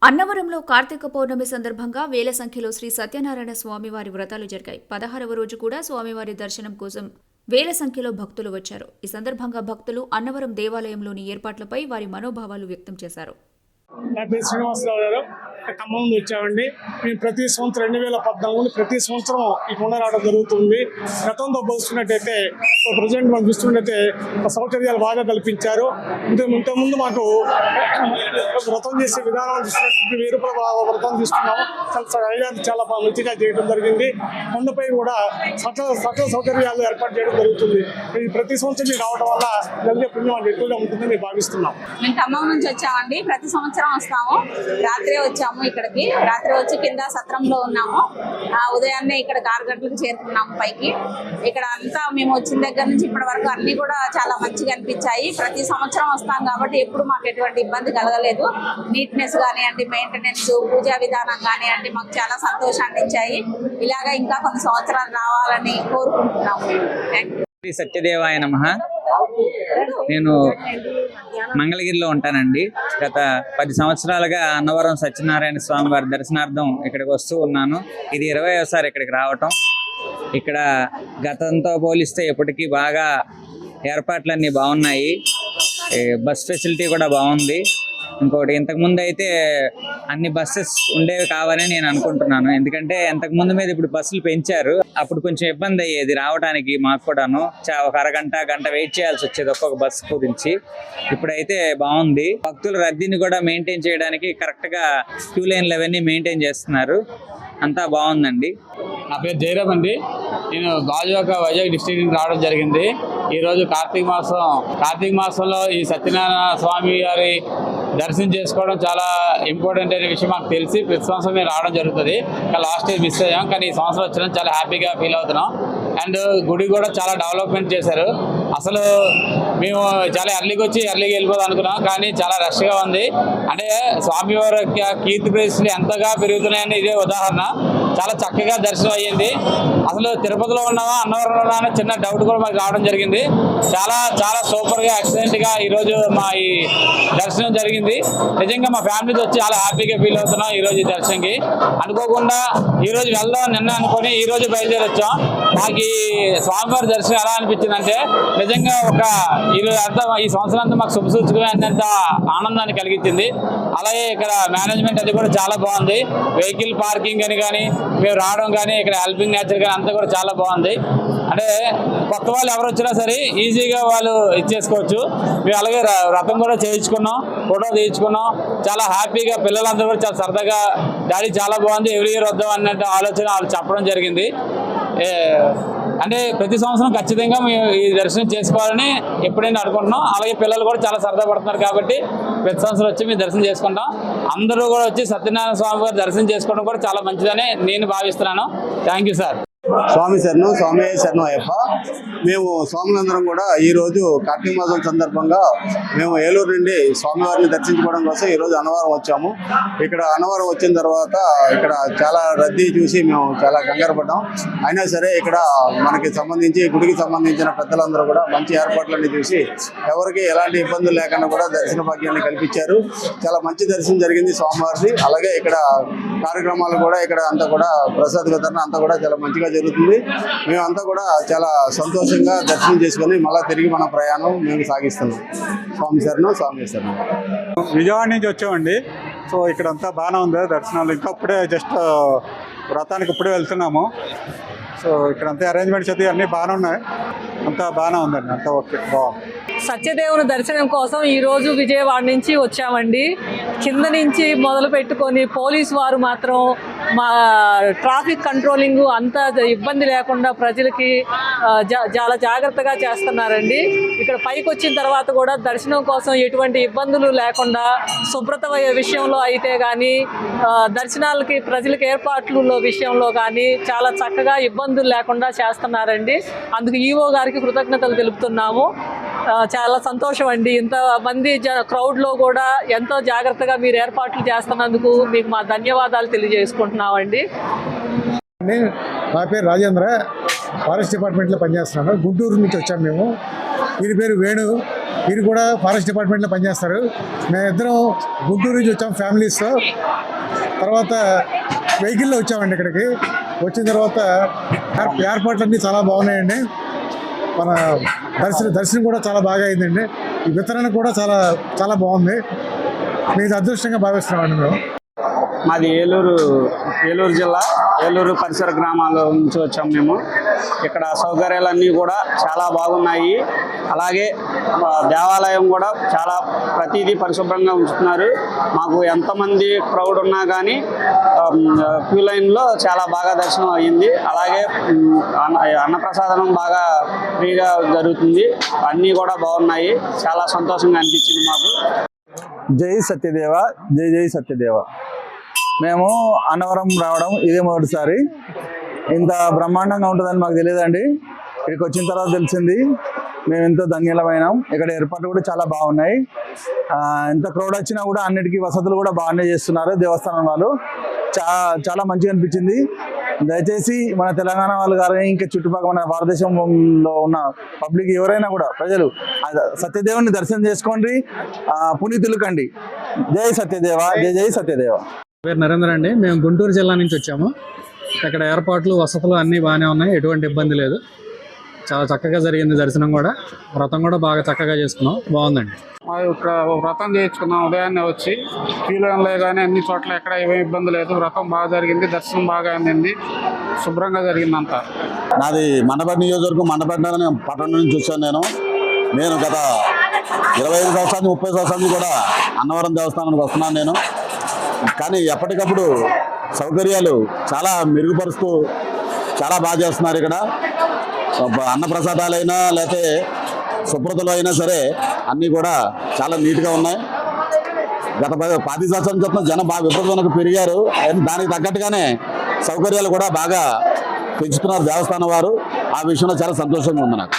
అన్నవరంలో కార్తీక పౌర్ణమి సందర్భంగా వేల సంఖ్యలో శ్రీ సత్యనారాయణ స్వామివారి వ్రతాలు జరిగాయి. 16వ రోజు కూడా స్వామివారి దర్శనం కోసం వేల సంఖ్యలో భక్తులు వచ్చారు. ఈ సందర్భంగా భక్తులు అన్నవరం దేవాలయంలోని ఏర్పాట్లపై వారి మనోభావాలు వ్యక్తం చేశారు. నా పేరు శ్రీనివాసరావు గారు. ఖమ్మం నుండి వచ్చామండి. మేము ప్రతి సంవత్సరం 2014 ప్రతి సంవత్సరం ఇక్కడ రావడం జరుగుతుంది. గతంతో పోల్చుకున్నట్టయితే ప్రజెంట్ మనం చూస్తున్నట్టయితే సౌకర్యాలు బాగా కల్పించారు. ఇంతకుముందు మాకు వ్రతం చేసే విధానం చూసినట్టు 1000 రూపాయల వ్రతం తీసుకున్నాము. చాలా మంచిగా చేయడం జరిగింది. కొండపై కూడా సకల సౌకర్యాలు ఏర్పాటు చేయడం జరుగుతుంది. ఇది ప్రతి సంవత్సరం రావడం వల్ల జరిగే పుణ్యం ఎక్కువగా ఉంటుందని భావిస్తున్నాం. మేము ఖమ్మం నుంచి వచ్చామండి. ప్రతి సంవత్సరం వస్తాము. రాత్రే వచ్చాము. ఇక్కడికి రాత్రి వచ్చి కింద సత్రంలో ఉన్నాము. ఉదయాన్నే ఇక్కడ 6 గంటలకు చేరుకున్నాము పైకి. ఇక్కడ అంతా మేము వచ్చిన దగ్గర నుంచి ఇప్పటి వరకు అన్ని కూడా చాలా మంచిగా అనిపించాయి. ప్రతి సంవత్సరం వస్తాం కాబట్టి ఎప్పుడు మాకు ఎటువంటి ఇబ్బంది కలగలేదు. నీట్నెస్ కానివ్వండి, మెయింటెనెన్స్, పూజా విధానం కానివ్వండి మాకు చాలా సంతోషాన్ని ఇచ్చాయి. ఇలాగా ఇంకా కొన్ని సంవత్సరాలు రావాలని కోరుకుంటున్నాము. శ్రీ సత్యదేవాయ నమః. నేను మంగళగిరిలో ఉంటానండి. గత 10 సంవత్సరాలుగా అన్నవరం సత్యనారాయణ స్వామి వారి దర్శనార్థం ఇక్కడికి వస్తూ ఉన్నాను. ఇది 20వ ఇక్కడికి రావటం. ఇక్కడ గతంతో పోలిస్తే ఇప్పటికీ బాగా ఏర్పాట్లన్నీ బాగున్నాయి. బస్ ఫెసిలిటీ కూడా బాగుంది. ఇంకోటి, ఇంతకుముందు అయితే అన్ని బస్సెస్ ఉండేవి కావాలని నేను అనుకుంటున్నాను. ఎందుకంటే ఇంతకుముందు మీద ఇప్పుడు బస్సులు పెంచారు. అప్పుడు కొంచెం ఇబ్బంది అయ్యేది రావడానికి మాకు కూడాను. ఒక గంట వెయిట్ చేయాల్సి వచ్చేది ఒక్కొక్క బస్ గురించి. ఇప్పుడైతే బాగుంది. భక్తుల రద్దీని కూడా మెయింటైన్ చేయడానికి కరెక్ట్గా క్యూ లైన్లు అవన్నీ మెయింటైన్ చేస్తున్నారు. అంతా బాగుందండి. నా పేరు జయరామ్ అండి. నేను గాజువాక వైజాగ్ డిస్ట్రిక్ట్ నుంచి రావడం జరిగింది. ఈరోజు కార్తీక మాసంలో ఈ సత్యనారాయణ స్వామి గారి దర్శనం చేసుకోవడం చాలా ఇంపార్టెంట్ అనే విషయం మాకు తెలిసి ప్రతి సంవత్సరం మేము రావడం జరుగుతుంది. లాస్ట్ ఇయర్ మిస్ అయ్యాం, కానీ ఈ సంవత్సరం వచ్చినా చాలా హ్యాపీగా ఫీల్ అవుతున్నాం. అండ్ గుడి కూడా చాలా డెవలప్మెంట్ చేశారు. అసలు మేము చాలా ఎర్లీగా వచ్చి ఎర్లీగా వెళ్ళిపోదాం అనుకున్నాం, కానీ చాలా రష్గా ఉంది. అంటే స్వామివారి యొక్క కీర్తి ప్రతిష్టలు ఎంతగా పెరుగుతున్నాయని ఇదే ఉదాహరణ. చాలా చక్కగా దర్శనం అయ్యింది. అసలు తిరుపతిలో ఉన్నామా అన్నవరంలో ఉన్నామా చిన్న డౌట్ కూడా మాకు రావడం జరిగింది. చాలా చాలా సూపర్గా ఎక్సలెంట్గా ఈరోజు మా ఈ దర్శనం జరిగింది. నిజంగా మా ఫ్యామిలీతో వచ్చి చాలా హ్యాపీగా ఫీల్ అవుతున్నాం ఈరోజు ఈ దర్శనంకి. అనుకోకుండా ఈరోజు వెళ్దాం నిన్న అనుకొని ఈరోజు బయలుదేరి వచ్చాం. మాకు ఈ స్వామివారి దర్శనం ఎలా అనిపించిందంటే నిజంగా ఈ సంవత్సరం అంతా మాకు శుభసూచకమైనంత ఆనందాన్ని కలిగించింది. అలాగే ఇక్కడ మేనేజ్మెంట్ అది కూడా చాలా బాగుంది. వెహికల్ పార్కింగ్ అని కానీ మేము రావడం కానీ ఇక్కడ హెల్పింగ్ నేచర్ కానీ అంతా కూడా చాలా బాగుంది. అంటే కొత్త వాళ్ళు ఎవరు వచ్చినా సరే ఈజీగా వాళ్ళు ఇచ్చేసుకోవచ్చు. మేము అలాగే రథం కూడా చేయించుకున్నాం, ఫోటో తీయించుకున్నాం. చాలా హ్యాపీగా పిల్లలందరూ కూడా చాలా సరదాగా డాడీ చాలా బాగుంది, ఎవ్రీ ఇయర్ వద్దాం అన్నట్టు ఆలోచన వాళ్ళు చెప్పడం జరిగింది. అంటే ప్రతి సంవత్సరం ఖచ్చితంగా మేము ఈ దర్శనం చేసుకోవాలని ఎప్పుడైనా అనుకుంటున్నాం. అలాగే పిల్లలు కూడా చాలా సరదా పడుతున్నారు కాబట్టి ప్రతి సంవత్సరం వచ్చి మేము దర్శనం చేసుకుంటాం. అందరూ కూడా వచ్చి సత్యనారాయణ స్వామి గారు దర్శనం చేసుకోవడం కూడా చాలా మంచిదని నేను భావిస్తున్నాను. Thank you sir. స్వామి శరణం అయ్యప్ప. మేము స్వాములందరం కూడా ఈరోజు కార్తీక మాసం సందర్భంగా మేము ఏలూరు నుండి స్వామివారిని దర్శించుకోవడం కోసం ఈరోజు అన్నవరం వచ్చాము. ఇక్కడ అన్నవరం వచ్చిన తర్వాత ఇక్కడ చాలా రద్దీ చూసి మేము చాలా కంగారు పడ్డాం. అయినా సరే ఇక్కడ మనకి గుడికి సంబంధించిన పెద్దలందరూ కూడా మంచి ఏర్పాట్లన్నీ చూసి ఎవరికి ఎలాంటి ఇబ్బందులు లేకుండా కూడా దర్శన భాగ్యాన్ని కల్పించారు. చాలా మంచి దర్శనం జరిగింది స్వామివారిది. అలాగే ఇక్కడ కార్యక్రమాలు కూడా ఇక్కడ అంతా కూడా ప్రసాద వితరణ అంతా కూడా చాలా మంచిగా జరుగుతుంది. మేమంతా కూడా చాలా సంతోషంగా దర్శనం చేసుకొని మళ్ళీ తిరిగి మన ప్రయాణం మేము సాగిస్తున్నాం. స్వామి శరణం. విజయవాడ నుంచి వచ్చామండి. సో ఇక్కడంతా బాగానే ఉంది దర్శనాలు. ఇంకా ఇప్పుడే జస్ట్ వ్రతానికి ఇప్పుడే వెళ్తున్నాము. సో ఇక్కడంతా అరేంజ్మెంట్స్ అయితే అన్నీ బాగానే ఉన్నాయి. అంతా బాగానే ఉందండి. అంతా ఓకే, బాగుంది. సత్యదేవుని దర్శనం కోసం ఈరోజు విజయవాడ నుంచి వచ్చామండి. కింద నుంచి మొదలు పెట్టుకొని పోలీసు వారు మాత్రం మా ట్రాఫిక్ కంట్రోలింగ్ అంతా ఇబ్బంది లేకుండా ప్రజలకి చాలా జాగ్రత్తగా చేస్తున్నారండి. ఇక్కడ పైకి వచ్చిన తర్వాత కూడా దర్శనం కోసం ఎటువంటి ఇబ్బందులు లేకుండా శుభ్రత విషయంలో అయితే కానీ దర్శనాలకి ప్రజలకు ఏర్పాట్ల విషయంలో కానీ చాలా చక్కగా ఇబ్బందులు లేకుండా చేస్తున్నారండి. అందుకు ఈవో గారికి కృతజ్ఞతలు తెలుపుతున్నాము. చాలా సంతోషం అండి. ఇంతమంది క్రౌడ్లో కూడా ఎంతో జాగ్రత్తగా మీరు ఏర్పాట్లు చేస్తున్నందుకు మీకు మా ధన్యవాదాలు తెలియజేసుకుంటున్నామండి. నా పేరు రాజేంద్ర, ఫారెస్ట్ డిపార్ట్మెంట్లో పనిచేస్తున్నాను. గుంటూరు నుంచి వచ్చాము మేము. వీరి పేరు వేణు. వీరు కూడా ఫారెస్ట్ డిపార్ట్మెంట్లో పనిచేస్తారు. మేమిద్దరం గుంటూరు నుంచి వచ్చాం ఫ్యామిలీస్తో. తర్వాత వెహికల్లో వచ్చామండి ఇక్కడికి. వచ్చిన తర్వాత ఏర్పాట్లన్నీ చాలా బాగున్నాయండి. మన దర్శనం కూడా చాలా బాగా అయిందండి. ఈ వితరణ కూడా చాలా చాలా బాగుంది. మీరు అదృష్టంగా భావిస్తున్నామండి మేము. మాది ఏలూరు జిల్లా, ఏలూరు పరిసర గ్రామాల నుంచి వచ్చాము మేము. ఇక్కడ సౌకర్యాలన్నీ కూడా చాలా బాగున్నాయి. అలాగే దేవాలయం కూడా చాలా ప్రతిదీ పరిశుభ్రంగా ఉంచుతున్నారు. మాకు ఎంతమంది క్రౌడ్ ఉన్నా కానీ క్యూ లైన్లో చాలా బాగా దర్శనం అయ్యింది. అలాగే అన్నప్రసాదనం బాగా ఫ్రీగా జరుగుతుంది. అన్నీ కూడా బాగున్నాయి. చాలా సంతోషంగా అనిపించింది మాకు. జై సత్యదేవ, జై జై సత్యదేవ. మేము అన్నవరం రావడం ఇదే మొదటిసారి. ఇంత బ్రహ్మాండంగా ఉంటుందని మాకు తెలియదండి. ఇక్కడికి వచ్చిన తర్వాత తెలిసింది. మేము ఎంతో ధన్యులమైనాం. ఇక్కడ ఏర్పాట్లు కూడా చాలా బాగున్నాయి. ఎంత క్రౌడ్ వచ్చినా కూడా అన్నిటికీ వసతులు కూడా బాగానే చేస్తున్నారు దేవస్థానం వాళ్ళు. చాలా మంచిగా అనిపించింది. దయచేసి మన తెలంగాణ వాళ్ళు కానీ ఇంకా చుట్టుపక్కల మన భారతదేశంలో ఉన్న పబ్లిక్ ఎవరైనా కూడా ప్రజలు సత్యదేవుని దర్శనం చేసుకోండి, పునీతులు కండి. జై సత్యదేవ, జై జై సత్యదేవ. పేరు నరేంద్ర అండి. మేము గుంటూరు జిల్లా నుంచి వచ్చాము. ఇక్కడ ఏర్పాట్లు వసతులు అన్నీ బాగానే ఉన్నాయి. ఎటువంటి ఇబ్బంది లేదు. చాలా చక్కగా జరిగింది దర్శనం కూడా. వ్రతం కూడా బాగా చక్కగా చేసుకున్నాం. బాగుందండి. ఇక్కడ వ్రతం చేయించుకున్నాం. ఉదయాన్నే వచ్చి క్యూలైన్లో కానీ అన్ని చోట్ల ఎక్కడ ఏమీ ఇబ్బంది లేదు. వ్రతం బాగా జరిగింది. దర్శనం బాగా అందింది. శుభ్రంగా జరిగింది అంతా. నాది మండపేట నియోజకవర్గం, మండపేట పట్టణం నుంచి వచ్చాను. నేను గత 25 సంవత్సరాలు 30 సంవత్సరాలు కూడా అన్నవరం దేవస్థానానికి వస్తున్నాను నేను. కానీ ఎప్పటికప్పుడు సౌకర్యాలు చాలా మెరుగుపరుస్తూ చాలా బాగా చేస్తున్నారు. ఇక్కడ అన్నప్రసాదాలైనా లేకపోతే శుభ్రతలు అయినా సరే అన్నీ కూడా చాలా నీట్గా ఉన్నాయి. గత 10 సంవత్సరాల క్రితం జనం బాగా విపరీతంగా పెరిగారు. దానికి తగ్గట్టుగానే సౌకర్యాలు కూడా బాగా పెంచుతున్నారు దేవస్థానం వారు. ఆ విషయంలో చాలా సంతోషంగా ఉంది నాకు.